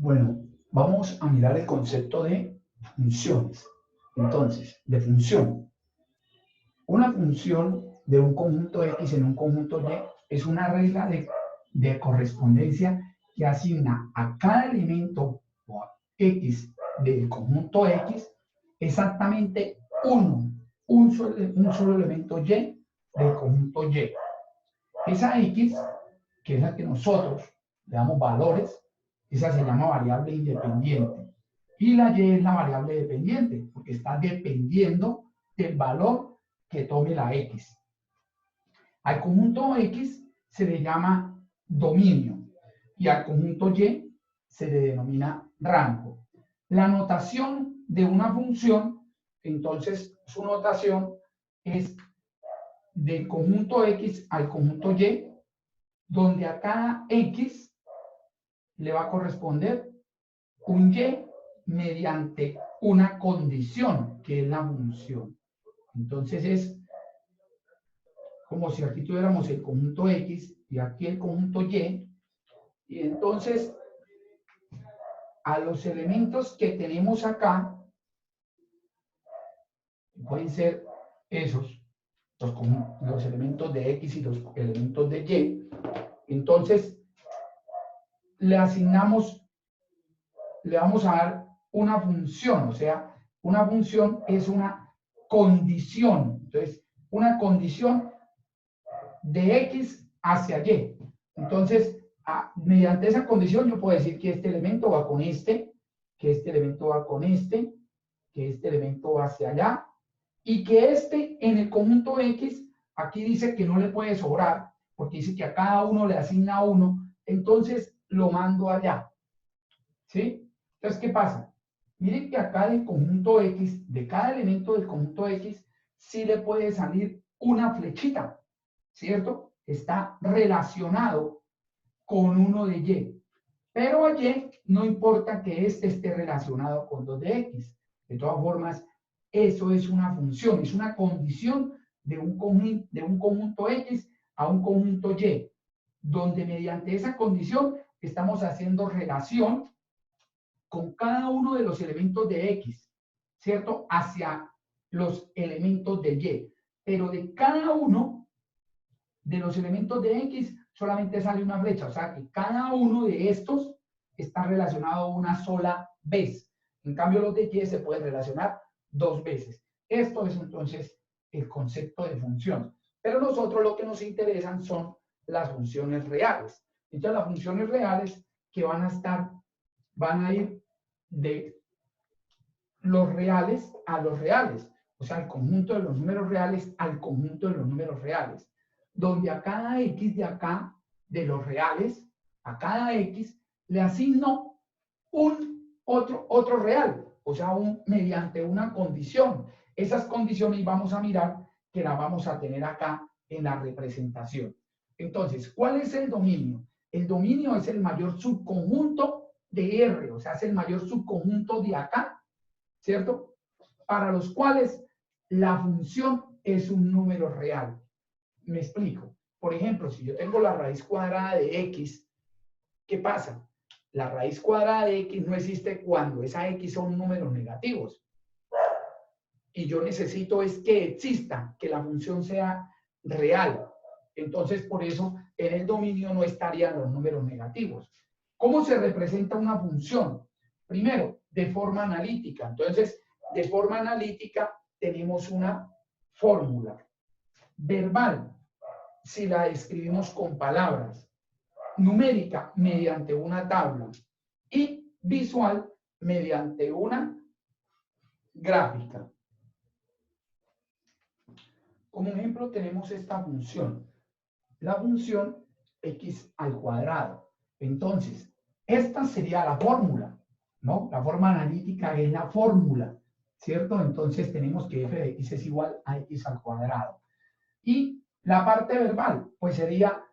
Bueno, vamos a mirar el concepto de funciones. Entonces, de función. Una función de un conjunto X en un conjunto Y es una regla de correspondencia que asigna a cada elemento o a X del conjunto X exactamente un solo elemento Y del conjunto Y. Esa X, que es la que nosotros le damos valores, esa se llama variable independiente. Y la Y es la variable dependiente, porque está dependiendo del valor que tome la X. Al conjunto X se le llama dominio y al conjunto Y se le denomina rango. La notación de una función, entonces su notación es del conjunto X al conjunto Y, donde a cada X le va a corresponder un Y mediante una condición, que es la función. Entonces es como si aquí tuviéramos el conjunto X y aquí el conjunto Y, y entonces a los elementos que tenemos acá, pueden ser esos, los elementos de X y los elementos de Y, entonces le asignamos, le vamos a dar una función, o sea, una función es una condición, entonces, una condición de X hacia Y. Entonces, mediante esa condición yo puedo decir que este elemento va con este, que este elemento va con este, que este elemento va hacia allá, y que este en el conjunto X, aquí dice que no le puede sobrar, porque dice que a cada uno le asigna uno, entonces lo mando allá. ¿Sí? Entonces, ¿qué pasa? Miren que acá del conjunto X, de cada elemento del conjunto X, sí le puede salir una flechita, ¿cierto? Está relacionado con uno de Y. Pero a Y no importa que este esté relacionado con 2 de X. De todas formas, eso es una función, es una condición de un conjunto X a un conjunto Y, donde mediante esa condición estamos haciendo relación con cada uno de los elementos de X, ¿cierto? Hacia los elementos de Y. Pero de cada uno de los elementos de X solamente sale una flecha, o sea que cada uno de estos está relacionado una sola vez. En cambio, los de Y se pueden relacionar dos veces. Esto es entonces el concepto de función. Pero nosotros lo que nos interesan son las funciones reales. Entonces, las funciones reales que van a ir de los reales a los reales, o sea, el conjunto de los números reales al conjunto de los números reales, donde a cada X de acá, de los reales, a cada X le asigno otro real, o sea, mediante una condición. Esas condiciones vamos a mirar que las vamos a tener acá en la representación. Entonces, ¿cuál es el dominio? El dominio es el mayor subconjunto de R, o sea, es el mayor subconjunto de acá, ¿cierto? Para los cuales la función es un número real. Me explico. Por ejemplo, si yo tengo la raíz cuadrada de X, ¿qué pasa? La raíz cuadrada de X no existe cuando esa X son números negativos. Y yo necesito es que exista, que la función sea real. Entonces, por eso, en el dominio no estarían los números negativos. ¿Cómo se representa una función? Primero, de forma analítica. Entonces, de forma analítica tenemos una fórmula. Verbal, si la escribimos con palabras. Numérica, mediante una tabla. Y visual, mediante una gráfica. Como ejemplo tenemos esta función, la función x al cuadrado. Entonces, esta sería la fórmula, ¿no? La forma analítica es la fórmula, ¿cierto? Entonces tenemos que f de x es igual a x al cuadrado. Y la parte verbal, pues sería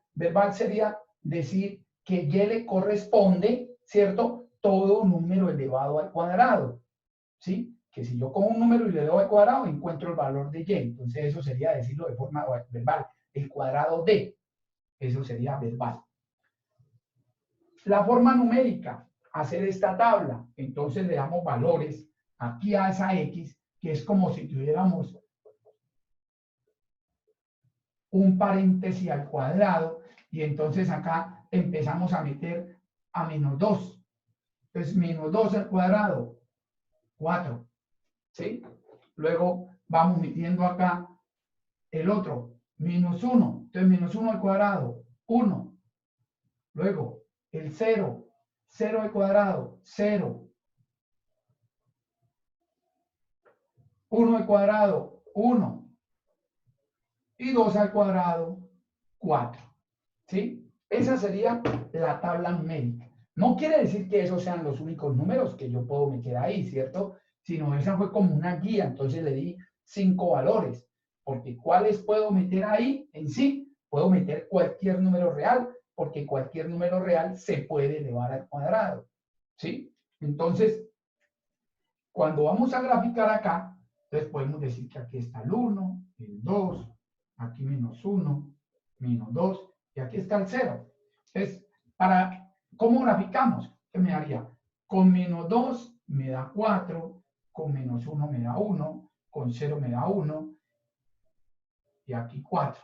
decir que y le corresponde, ¿cierto? Todo número elevado al cuadrado, ¿sí? Que si yo cojo un número y le doy al cuadrado, encuentro el valor de y. Entonces eso sería decirlo de forma verbal. El cuadrado de, eso sería verbal. La forma numérica, hacer esta tabla. Entonces le damos valores aquí a esa X, que es como si tuviéramos un paréntesis al cuadrado, y entonces acá empezamos a meter a menos 2. Entonces, menos 2 al cuadrado, 4. ¿Sí? Luego vamos metiendo acá el otro, menos 1. Entonces, menos 1 al cuadrado, 1. Luego, el 0. 0 al cuadrado, 0. 1 al cuadrado, 1. Y 2 al cuadrado, 4. ¿Sí? Esa sería la tabla numérica. No quiere decir que esos sean los únicos números que yo puedo meter ahí, ¿cierto? Sino esa fue como una guía, entonces le di 5 valores. Porque ¿cuáles puedo meter ahí en sí? Puedo meter cualquier número real, porque cualquier número real se puede elevar al cuadrado. ¿Sí? Entonces, cuando vamos a graficar acá, entonces podemos decir que aquí está el 1, el 2, aquí menos 1, menos 2, y aquí está el 0. Entonces, ¿cómo graficamos? ¿Qué me daría? Con menos 2 me da 4, con menos 1 me da 1, con 0 me da 1, y aquí 4.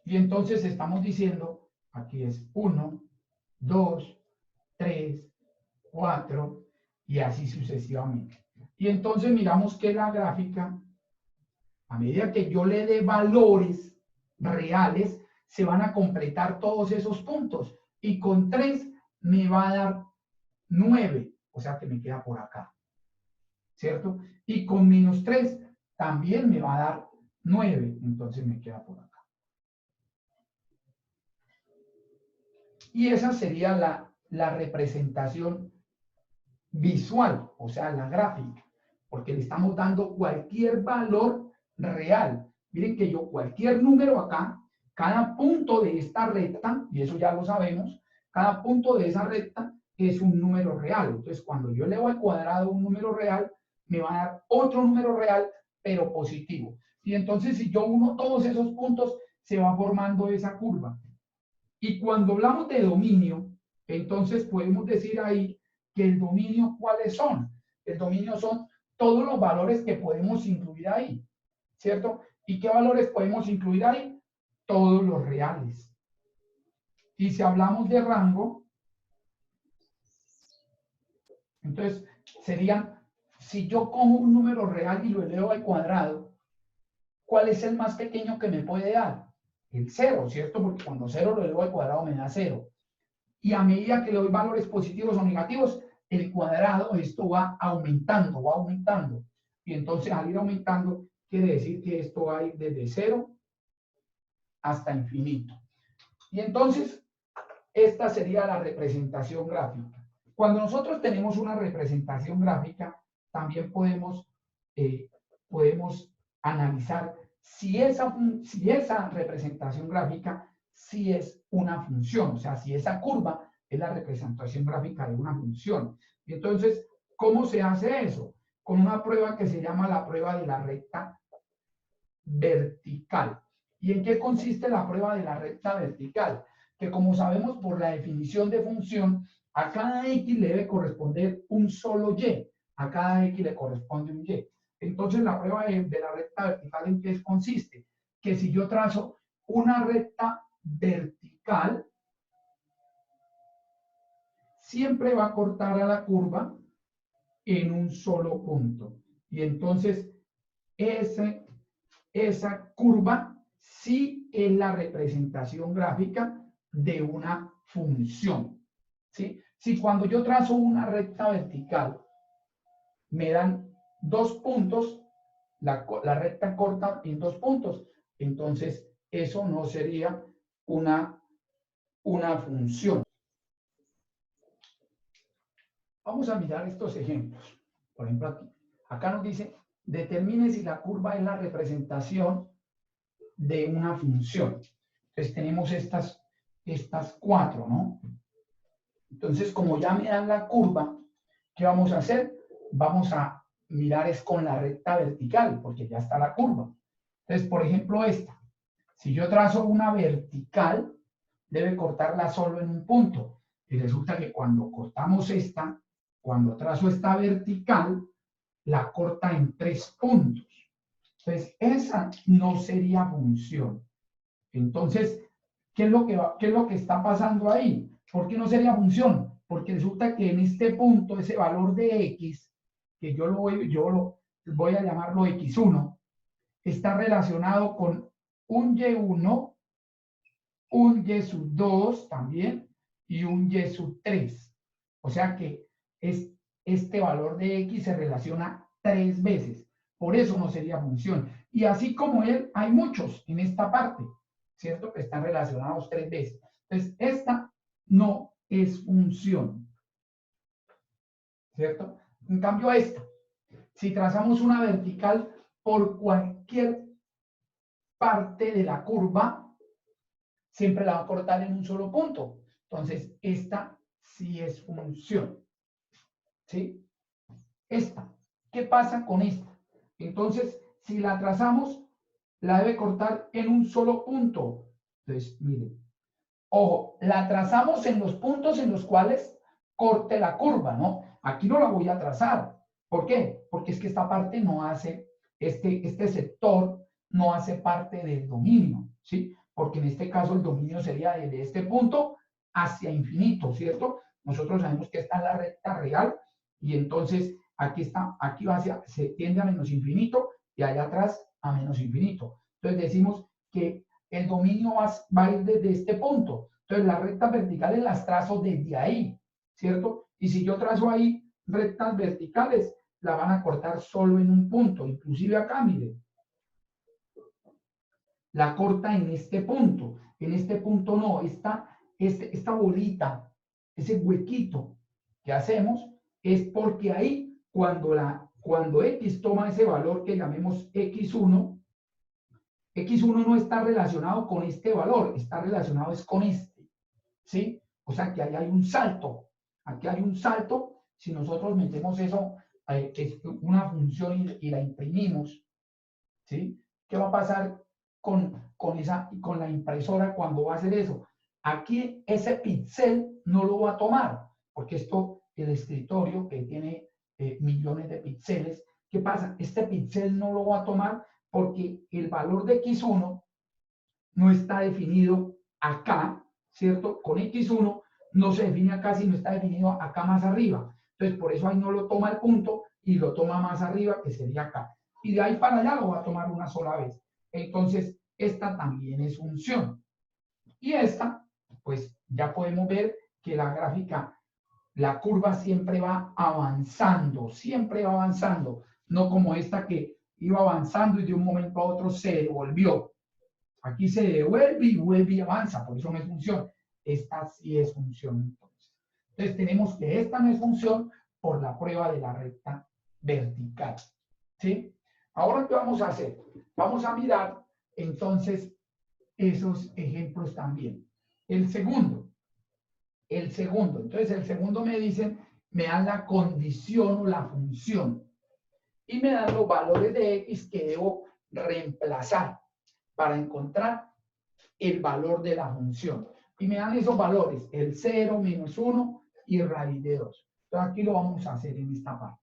Y entonces estamos diciendo, aquí es 1, 2, 3, 4, y así sucesivamente. Y entonces miramos que la gráfica, a medida que yo le dé valores reales, se van a completar todos esos puntos. Y con 3 me va a dar 9, o sea que me queda por acá. ¿Cierto? Y con menos 3 también me va a dar 9, entonces me queda por acá. Y esa sería la representación visual, o sea, la gráfica, porque le estamos dando cualquier valor real. Miren que yo cualquier número acá, cada punto de esta recta, y eso ya lo sabemos, cada punto de esa recta es un número real. Entonces, cuando yo elevo al cuadrado un número real, me va a dar otro número real, pero positivo. Y entonces, si yo uno todos esos puntos, se va formando esa curva. Y cuando hablamos de dominio, entonces podemos decir ahí que el dominio, ¿cuáles son? El dominio son todos los valores que podemos incluir ahí, ¿cierto? ¿Y qué valores podemos incluir ahí? Todos los reales. Y si hablamos de rango, entonces serían, si yo cojo un número real y lo elevo al cuadrado, ¿cuál es el más pequeño que me puede dar? El 0, ¿cierto? Porque cuando 0 lo elevo al cuadrado me da 0. Y a medida que le doy valores positivos o negativos, el cuadrado, esto va aumentando, va aumentando. Y entonces al ir aumentando, quiere decir que esto va a ir desde 0 hasta infinito. Y entonces, esta sería la representación gráfica. Cuando nosotros tenemos una representación gráfica, también podemos analizar si esa representación gráfica sí es una función, o sea, si esa curva es la representación gráfica de una función. Y entonces, ¿cómo se hace eso? Con una prueba que se llama la prueba de la recta vertical. ¿Y en qué consiste la prueba de la recta vertical? Que como sabemos por la definición de función, a cada x le debe corresponder un solo y, a cada x le corresponde un y. Entonces la prueba de la recta vertical, ¿en qué consiste? Que si yo trazo una recta vertical, siempre va a cortar a la curva en un solo punto. Y entonces esa curva sí es la representación gráfica de una función. ¿Sí? Si cuando yo trazo una recta vertical me dan 2 puntos, la recta corta en 2 puntos, entonces eso no sería una función. Vamos a mirar estos ejemplos. Por ejemplo, aquí. Acá nos dice, determine si la curva es la representación de una función. Entonces tenemos estas 4, ¿no? Entonces, como ya me dan la curva, ¿qué vamos a hacer? Vamos a mirar es con la recta vertical, porque ya está la curva. Entonces, por ejemplo, esta. Si yo trazo una vertical, debe cortarla solo en un punto. Y resulta que cuando cortamos esta, cuando trazo esta vertical, la corta en 3 puntos. Entonces, esa no sería función. Entonces, ¿qué es lo que está pasando ahí? ¿Por qué no sería función? Porque resulta que en este punto, ese valor de x, que yo lo voy a llamarlo x1, está relacionado con un y1, un y sub 2 también, y un y sub 3. O sea que este valor de x se relaciona 3 veces. Por eso no sería función. Y así como él, hay muchos en esta parte, ¿cierto? Que están relacionados 3 veces. Entonces, esta no es función, ¿cierto? En cambio, esta, si trazamos una vertical por cualquier parte de la curva, siempre la va a cortar en un solo punto. Entonces, esta sí es función. ¿Sí? Esta. ¿Qué pasa con esta? Entonces, si la trazamos, la debe cortar en un solo punto. Entonces, miren. Ojo, la trazamos en los puntos en los cuales corte la curva, ¿no? Aquí no la voy a trazar. ¿Por qué? Porque es que esta parte no hace, este sector no hace parte del dominio, ¿sí? Porque en este caso el dominio sería desde este punto hacia infinito, ¿cierto? Nosotros sabemos que esta es la recta real y entonces aquí está, aquí va hacia, se tiende a menos infinito y allá atrás a menos infinito. Entonces decimos que el dominio va a ir desde este punto. Entonces las rectas verticales las trazo desde ahí, ¿cierto? Y si yo trazo ahí rectas verticales, la van a cortar solo en un punto. Inclusive acá, miren, la corta en este punto. En este punto no, esta bolita, ese huequito que hacemos, es porque ahí, cuando X toma ese valor que llamemos X1, X1 no está relacionado con este valor, está relacionado es con este, ¿sí? O sea que ahí hay un salto, aquí hay un salto, si nosotros metemos eso, es una función y la imprimimos, ¿sí? ¿Qué va a pasar con la impresora cuando va a hacer eso? Aquí ese píxel no lo va a tomar, porque el escritorio que tiene millones de píxeles, ¿qué pasa? Este píxel no lo va a tomar porque el valor de X1 no está definido acá, ¿cierto? Con X1 no se define acá, sino está definido acá más arriba. Entonces, por eso ahí no lo toma el punto y lo toma más arriba, que sería acá. Y de ahí para allá lo va a tomar una sola vez. Entonces, esta también es función. Y esta, pues ya podemos ver que la gráfica, la curva siempre va avanzando, no como esta que iba avanzando y de un momento a otro se devolvió. Aquí se devuelve y vuelve y avanza, por eso no es función. Esta sí es función entonces. Entonces tenemos que esta no es función por la prueba de la recta vertical. ¿Sí? Ahora, ¿qué vamos a hacer? Vamos a mirar entonces esos ejemplos también. El segundo. Entonces el segundo me dicen, me dan la condición o la función y me dan los valores de X que debo reemplazar para encontrar el valor de la función. Y me dan esos valores, el 0, menos 1 y raíz de 2. Entonces aquí lo vamos a hacer en esta parte.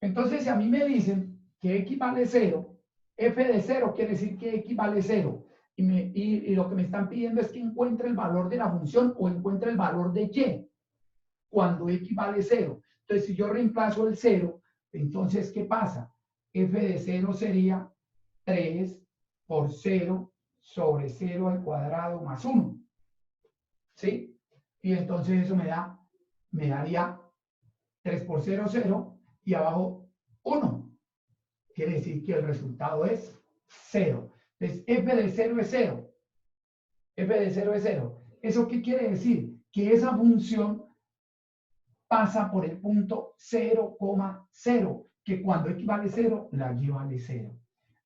Entonces, si a mí me dicen que X vale 0, f de 0 quiere decir que X vale 0. Y lo que me están pidiendo es que encuentre el valor de la función o encuentre el valor de Y cuando X vale 0. Entonces, si yo reemplazo el 0, entonces, ¿qué pasa? F de 0 sería 3 por 0 sobre 0 al cuadrado más 1. ¿Sí? Y entonces eso me daría 3 por 0, 0 y abajo 1. Quiere decir que el resultado es 0. Entonces, f de 0 es 0. F de 0 es 0. ¿Eso qué quiere decir? Que esa función pasa por el punto 0,0, que cuando x vale 0, la y vale 0.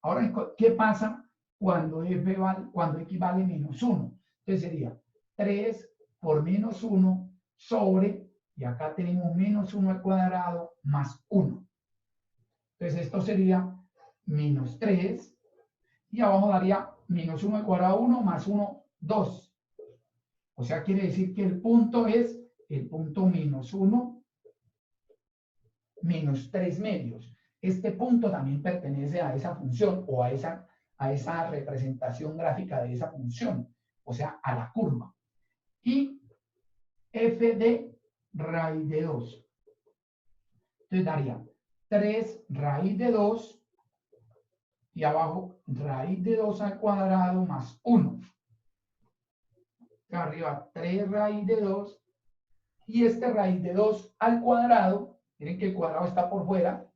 Ahora, ¿qué pasa cuando x vale menos 1? Entonces sería 3 por menos 1 sobre, y acá tenemos menos 1 al cuadrado más 1. Entonces esto sería menos 3, y abajo daría menos 1 al cuadrado 1 más 1, 2. O sea, quiere decir que el punto es el punto menos 1 menos 3 medios. Este punto también pertenece a esa función o a esa representación gráfica de esa función, o sea, a la curva. Y f de raíz de 2. Entonces daría 3 raíz de 2 y abajo raíz de 2 al cuadrado más 1. Arriba 3 raíz de 2 y este raíz de 2 al cuadrado, miren que el cuadrado está por fuera,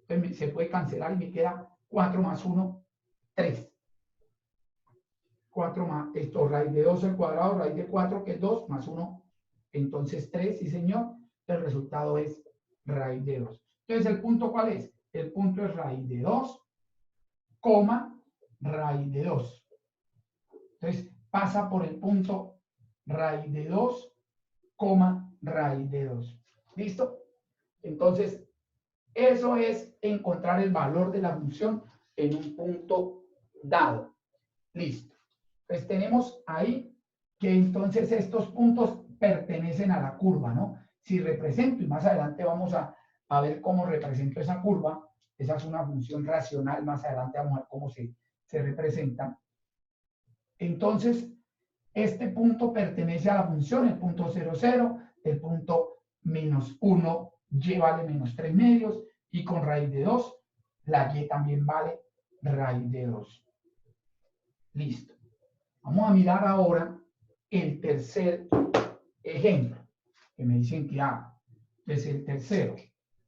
entonces se puede cancelar y me queda 4 más 1, 3. 4 más, esto, raíz de 2 al cuadrado, raíz de 4, que es 2, más 1, entonces 3, sí señor, el resultado es raíz de 2. Entonces, ¿el punto cuál es? El punto es raíz de 2, coma, raíz de 2. Entonces, pasa por el punto raíz de 2, coma, raíz de 2. ¿Listo? Entonces, eso es encontrar el valor de la función en un punto dado. Listo. Pues tenemos ahí que entonces estos puntos pertenecen a la curva, ¿no? Si represento, y más adelante vamos a ver cómo represento esa curva, esa es una función racional, más adelante vamos a ver cómo se representa. Entonces, este punto pertenece a la función, el punto 0, 0, el punto menos 1 y vale menos 3 medios, y con raíz de 2, la y también vale raíz de 2. Listo. Vamos a mirar ahora el tercer ejemplo que me dicen que haga. Entonces, el tercero.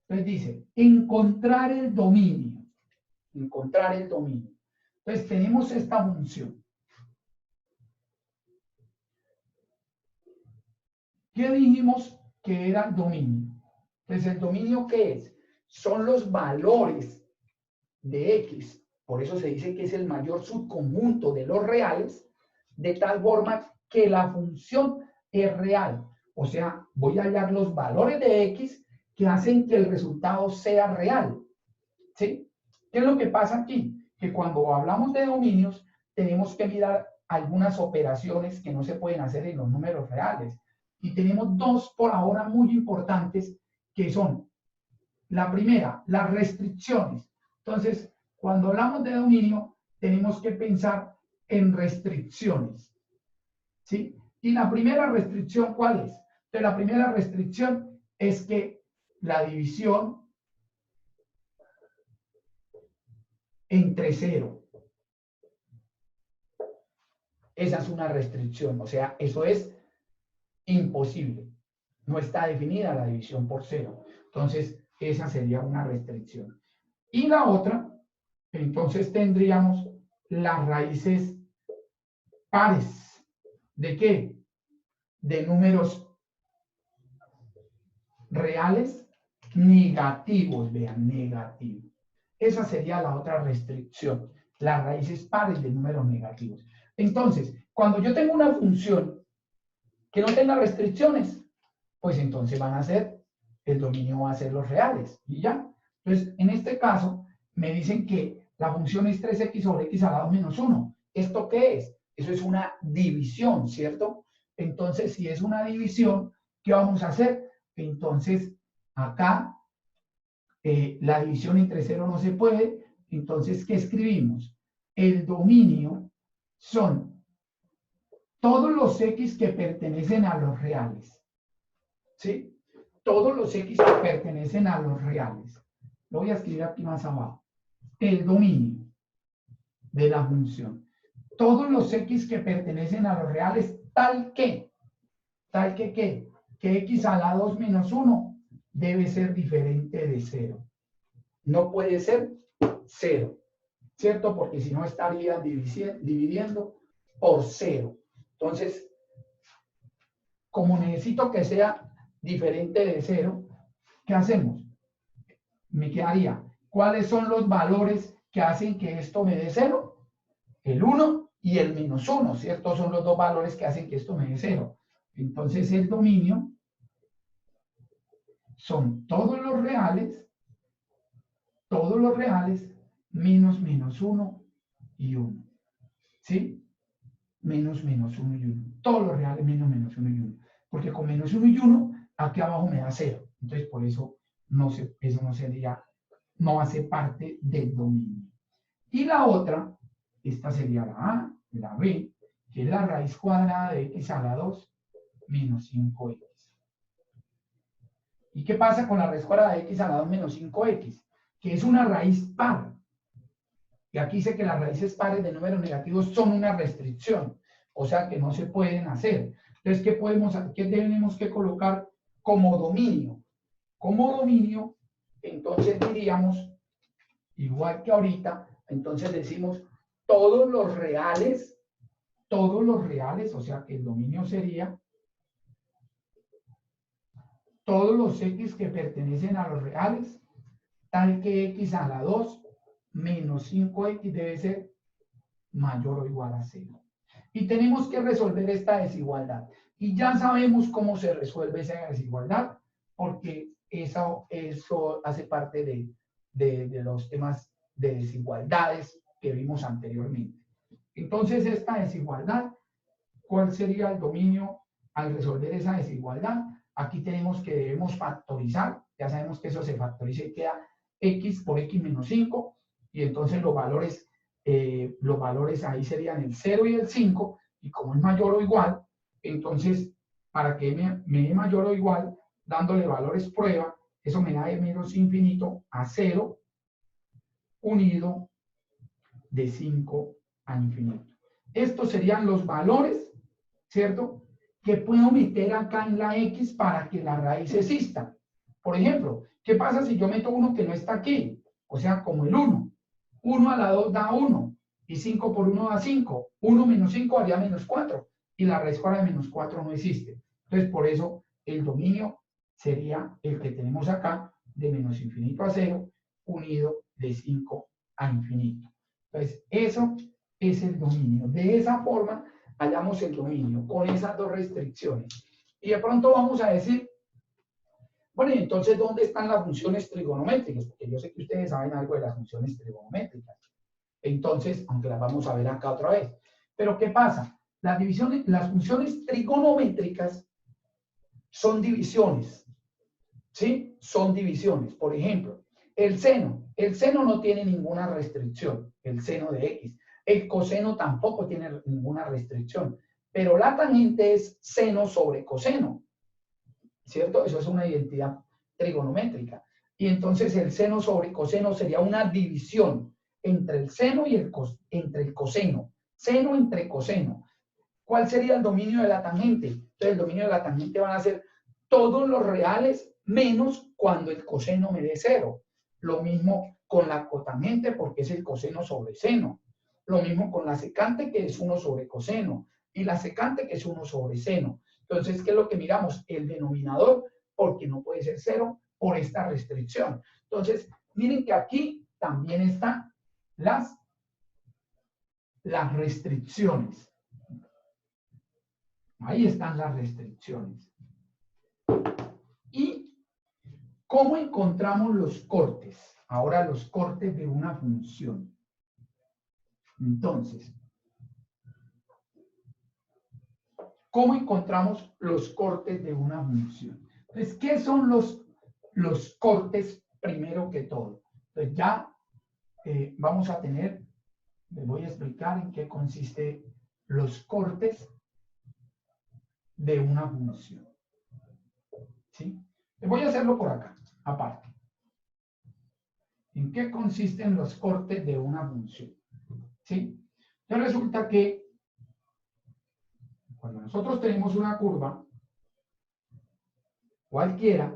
Entonces dice, encontrar el dominio. Encontrar el dominio. Entonces, tenemos esta función. ¿Qué dijimos que era el dominio? Entonces, ¿el dominio qué es? Son los valores de X. Por eso se dice que es el mayor subconjunto de los reales, de tal forma que la función es real. O sea, voy a hallar los valores de X que hacen que el resultado sea real. ¿Sí? ¿Qué es lo que pasa aquí? Que cuando hablamos de dominios, tenemos que mirar algunas operaciones que no se pueden hacer en los números reales. Y tenemos dos por ahora muy importantes, que son, la primera, las restricciones. Entonces, cuando hablamos de dominio, tenemos que pensar en restricciones. ¿Sí? Y la primera restricción, ¿cuál es? Entonces, la primera restricción es que la división entre 0. Esa es una restricción, o sea, eso es imposible. No está definida la división por 0. Entonces, esa sería una restricción. Y la otra, entonces tendríamos las raíces pares. ¿De qué? De números reales negativos, vean, negativos. Esa sería la otra restricción, las raíces pares de números negativos. Entonces, cuando yo tengo una función que no tenga restricciones, pues entonces van a ser, el dominio va a ser los reales, y ya. Entonces, en este caso, me dicen que la función es 3x sobre x a la 2 menos 1. ¿Esto qué es? Eso es una división, ¿cierto? Entonces, si es una división, ¿qué vamos a hacer? Entonces, acá, la división entre 0 no se puede. Entonces, ¿qué escribimos? El dominio son todos los x que pertenecen a los reales. ¿Sí? Todos los x que pertenecen a los reales. Lo voy a escribir aquí más abajo. El dominio de la función. Todos los x que pertenecen a los reales, tal que ¿qué? Que x a la 2 menos 1 debe ser diferente de 0. No puede ser 0, ¿cierto? Porque si no estaría dividiendo por 0. Entonces, como necesito que sea diferente de 0, ¿qué hacemos? Me quedaría, ¿cuáles son los valores que hacen que esto me dé 0? El 1 y el menos 1, ¿cierto? Son los dos valores que hacen que esto me dé 0. Entonces, el dominio son todos los reales, menos 1 y 1. ¿Sí? menos 1 y 1. Todos los reales menos 1 y 1. Porque con menos 1 y 1, aquí abajo me da 0. Entonces, por eso eso no hace parte del dominio. Y la otra, esta sería la A, la B, que es la raíz cuadrada de x a la 2 menos 5x. ¿Y qué pasa con la raíz cuadrada de x a la 2 menos 5x? Que es una raíz par. Y aquí dice que las raíces pares de números negativos son una restricción, o sea que no se pueden hacer. Entonces, ¿qué tenemos que colocar como dominio? Como dominio, entonces diríamos, igual que ahorita, entonces decimos todos los reales, o sea que el dominio sería todos los x que pertenecen a los reales, tal que x a la 2 menos 5x debe ser mayor o igual a 0. Y tenemos que resolver esta desigualdad. Y ya sabemos cómo se resuelve esa desigualdad, porque eso hace parte de los temas de desigualdades que vimos anteriormente. Entonces, esta desigualdad, ¿cuál sería el dominio al resolver esa desigualdad? Aquí tenemos que debemos factorizar, ya sabemos que eso se factoriza y queda x por x menos 5, y entonces los valores ahí serían el 0 y el 5, y como es mayor o igual, entonces para que me dé mayor o igual, dándole valores prueba, eso me da de menos infinito a 0 unido de 5 a infinito. Estos serían los valores, ¿cierto?, que puedo meter acá en la x para que la raíz exista. Por ejemplo, ¿qué pasa si yo meto uno que no está aquí? O sea, como el 1. 1 a la 2 da 1, y 5 por 1 da 5. 1 menos 5 haría menos 4, y la raíz cuadrada de menos 4 no existe. Entonces, por eso, el dominio sería el que tenemos acá, de menos infinito a 0, unido de 5 a infinito. Entonces, eso es el dominio. De esa forma, hallamos el dominio, con esas dos restricciones. Y de pronto vamos a decir, bueno, y entonces, ¿dónde están las funciones trigonométricas? Porque yo sé que ustedes saben algo de las funciones trigonométricas. Entonces, aunque las vamos a ver acá otra vez. Pero, ¿qué pasa? Las funciones trigonométricas son divisiones. ¿Sí? Son divisiones. Por ejemplo, el seno. El seno no tiene ninguna restricción, el seno de x. El coseno tampoco tiene ninguna restricción. Pero la tangente es seno sobre coseno. ¿Cierto? Eso es una identidad trigonométrica. Y entonces el seno sobre coseno sería una división entre el seno y entre el coseno. Seno entre coseno. ¿Cuál sería el dominio de la tangente? Entonces el dominio de la tangente van a ser todos los reales menos cuando el coseno me dé 0. Lo mismo con la cotangente porque es el coseno sobre seno. Lo mismo con la secante que es 1 sobre coseno. Y la secante que es 1 sobre seno. Entonces, ¿qué es lo que miramos? El denominador, porque no puede ser 0 por esta restricción. Entonces, miren que aquí también están las restricciones. Ahí están las restricciones. ¿Y cómo encontramos los cortes? Ahora los cortes de una función. Entonces, ¿cómo encontramos los cortes de una función? Entonces, ¿qué son los cortes primero que todo? Entonces, ya vamos a tener, les voy a explicar en qué consiste los cortes de una función. ¿Sí? Voy a hacerlo por acá, aparte. ¿En qué consisten los cortes de una función? ¿Sí? Entonces resulta que cuando nosotros tenemos una curva, cualquiera,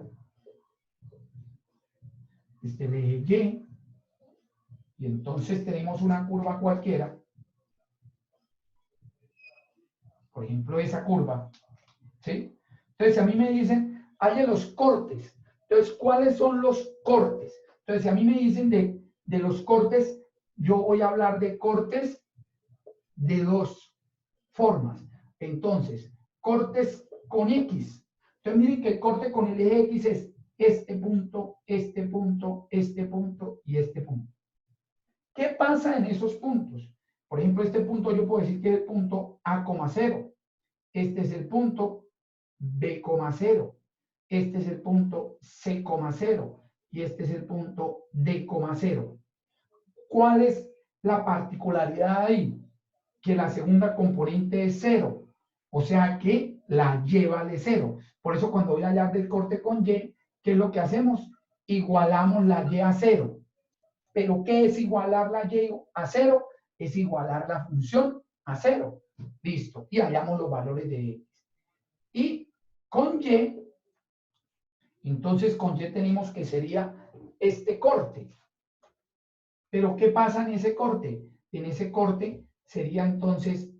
el eje y entonces tenemos una curva cualquiera, por ejemplo esa curva, ¿sí? Entonces a mí me dicen, hay los cortes. Entonces, ¿cuáles son los cortes? Entonces, si a mí me dicen de los cortes, yo voy a hablar de cortes de dos formas. Entonces, cortes con X. Entonces, miren que el corte con el eje X es este punto, este punto, este punto y este punto. ¿Qué pasa en esos puntos? Por ejemplo, este punto yo puedo decir que es el punto A,0. Este es el punto B,0. Este es el punto C,0. Y este es el punto D,0. ¿Cuál es la particularidad ahí? Que la segunda componente es 0. O sea que la y vale 0. Por eso cuando voy a hablar del corte con y, ¿qué es lo que hacemos? Igualamos la y a 0. ¿Pero qué es igualar la y a 0? Es igualar la función a 0. Listo. Y hallamos los valores de x. Y con y, entonces con y tenemos que sería este corte. Pero ¿qué pasa en ese corte? En ese corte sería entonces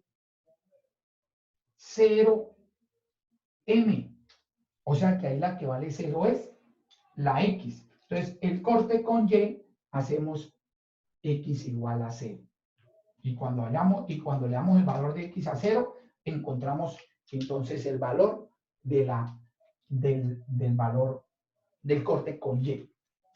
0m. O sea que ahí la que vale 0 es la x. Entonces, el corte con y hacemos x igual a 0. Y cuando le damos el valor de x a 0, encontramos entonces el valor del valor del corte con y.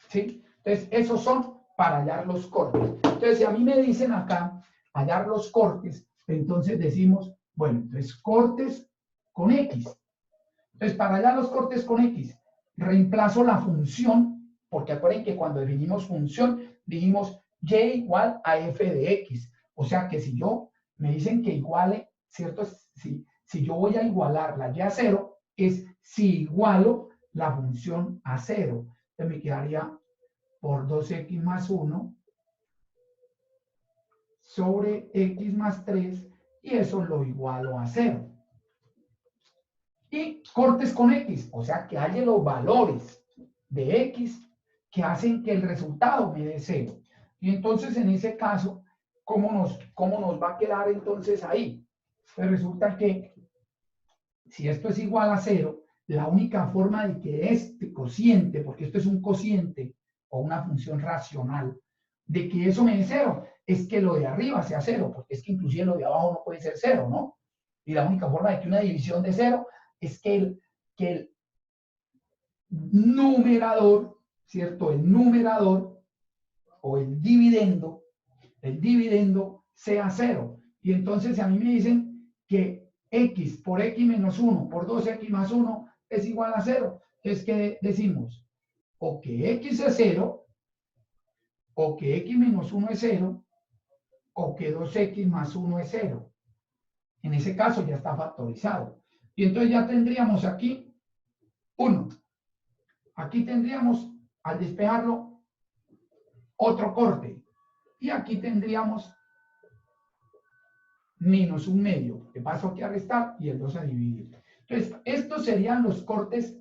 ¿Sí? Entonces, esos son para hallar los cortes. Entonces, si a mí me dicen acá hallar los cortes, entonces decimos, bueno, entonces cortes con x. Entonces, para hallar los cortes con x, reemplazo la función, porque acuérdense que cuando definimos función, dijimos y igual a f de x. O sea que si yo me dicen que iguale, ¿cierto? Si yo voy a igualar la y a 0, es si igualo la función a 0. Entonces me quedaría por 2x más 1 sobre x más 3, y eso lo igualo a 0. Y cortes con x, o sea que halle los valores de x que hacen que el resultado me dé 0. Y entonces en ese caso, ¿cómo nos va a quedar entonces ahí? Pues resulta que si esto es igual a 0, la única forma de que este cociente, porque esto es un cociente o una función racional, de que eso me dé 0, es que lo de arriba sea 0, porque es que inclusive lo de abajo no puede ser 0, ¿no? Y la única forma de que una división de 0 es que el numerador, ¿cierto? El numerador o el dividendo sea 0. Y entonces a mí me dicen que x por x menos 1 por 2x más 1 es igual a 0. Entonces, ¿qué decimos? O que x es 0, o que x menos 1 es 0, o que 2x más 1 es 0. En ese caso ya está factorizado. Y entonces ya tendríamos aquí 1. Aquí tendríamos, al despejarlo, otro corte. Y aquí tendríamos menos un medio, que paso aquí a restar y el 2 a dividir. Entonces, estos serían los cortes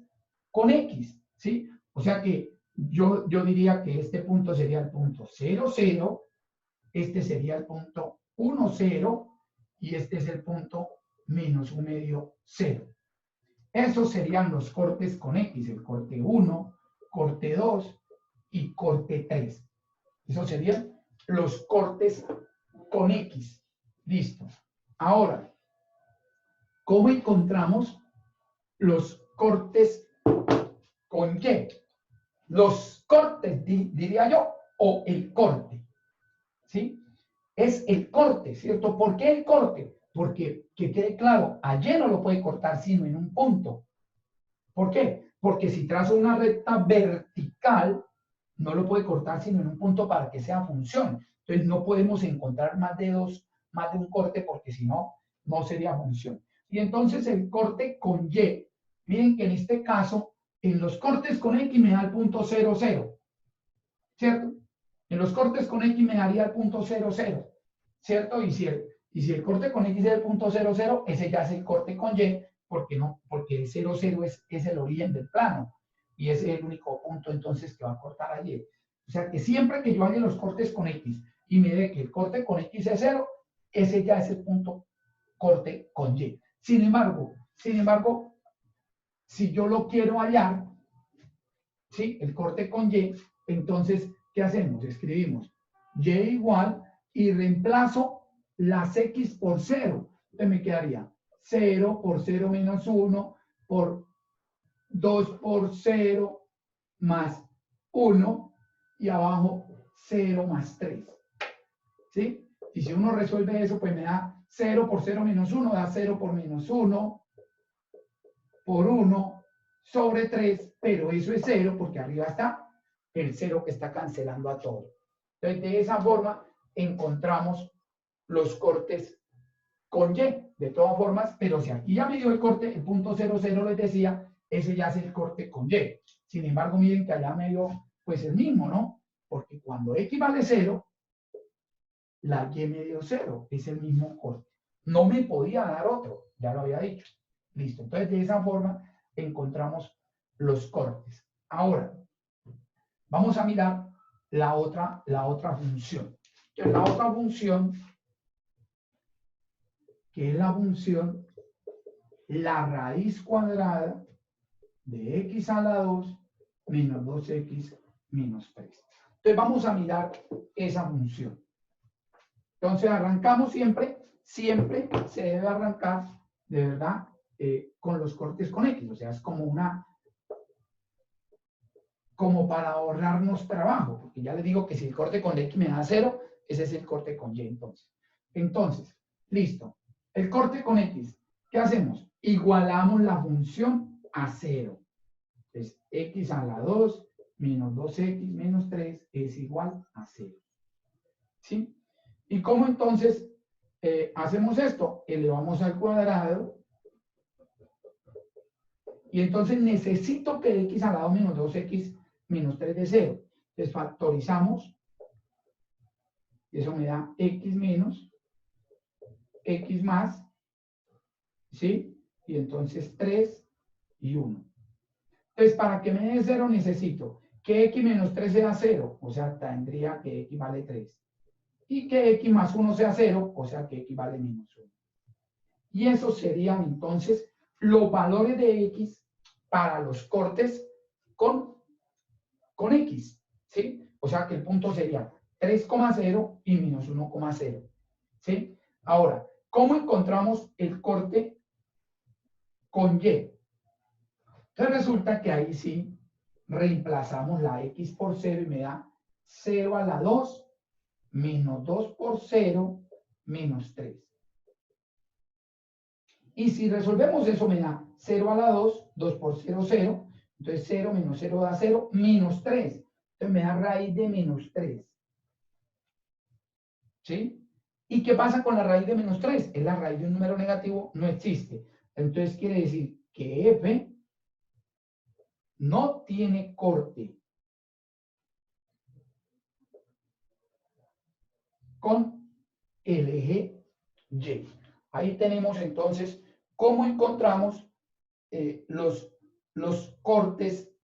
con X, ¿sí? O sea que yo diría que este punto sería el punto 0, 0, este sería el punto 1, 0, y este es el punto menos un medio, 0. Esos serían los cortes con X, el corte 1, corte 2 y corte 3. Esos serían los cortes con X. Listo. Ahora, ¿cómo encontramos los cortes con Y? Los cortes, diría yo, o el corte. ¿Sí? Es el corte, ¿cierto? ¿Por qué el corte? Porque, que quede claro, a Y no lo puede cortar sino en un punto. ¿Por qué? Porque si trazo una recta vertical, no lo puede cortar sino en un punto para que sea función. Entonces no podemos encontrar más de un corte, porque si no, no sería función. Y entonces el corte con Y, miren que en este caso, en los cortes con X me da el punto 0, 0, ¿cierto? En los cortes con X me daría el punto 0, 0, ¿cierto? Y si el corte con X es el punto 0, 0, ese ya es el corte con Y, porque el 0, 0 es el origen del plano, y ese es el único punto entonces que va a cortar a Y. O sea que siempre que yo haga los cortes con X y me dé que el corte con X es 0, ese ya es el punto corte con Y. Sin embargo, si yo lo quiero hallar, ¿sí? El corte con Y, entonces, ¿qué hacemos? Escribimos Y igual y reemplazo las X por 0. Entonces me quedaría 0 por 0 menos 1 por 2 por 0 más 1 y abajo 0 más 3. ¿Sí? Y si uno resuelve eso, pues me da 0 por 0 menos 1, da 0 por menos 1 por 1 sobre 3, pero eso es 0 porque arriba está el 0 que está cancelando a todo. Entonces, de esa forma encontramos los cortes con Y. De todas formas, pero si aquí ya me dio el corte, el punto 0, 0 les decía, ese ya es el corte con Y. Sin embargo, miren que allá me dio pues el mismo, ¿no? Porque cuando X vale 0, la Y me dio 0, es el mismo corte. No me podía dar otro, ya lo había dicho. Listo, entonces de esa forma encontramos los cortes. Ahora, vamos a mirar la otra función. Entonces, la otra función, que es la función la raíz cuadrada de x a la 2 menos 2x menos 3. Entonces, vamos a mirar esa función. Entonces, arrancamos siempre se debe arrancar, de verdad, con los cortes con X. O sea, es como para ahorrarnos trabajo, porque ya les digo que si el corte con X me da 0, ese es el corte con Y entonces. Entonces, listo. El corte con X, ¿qué hacemos? Igualamos la función a 0. Entonces, X a la 2 menos 2X menos 3 es igual a 0. ¿Sí? ¿Y cómo entonces hacemos esto? Elevamos al cuadrado. Y entonces necesito que X a la 2 menos 2X menos 3 de 0. Entonces factorizamos. Y eso me da X menos X más. ¿Sí? Y entonces 3 y 1. Entonces, para que me dé 0 necesito que X menos 3 sea 0. O sea, tendría que X vale 3. Y que X más 1 sea 0. O sea, que X vale menos 1. Y esos serían entonces los valores de X para los cortes con X, ¿sí? O sea que el punto sería 3,0 y menos 1,0, ¿sí? Ahora, ¿cómo encontramos el corte con Y? Entonces resulta que ahí sí reemplazamos la X por 0 y me da 0 a la 2 menos 2 por 0 menos 3. Y si resolvemos eso me da 0 a la 2, 2 por 0, 0. Entonces 0 menos 0 da 0, menos 3. Entonces me da raíz de menos 3. ¿Sí? ¿Y qué pasa con la raíz de menos 3? Es la raíz de un número negativo, no existe. Entonces quiere decir que F no tiene corte con el eje Y. Ahí tenemos entonces cómo encontramos los cortes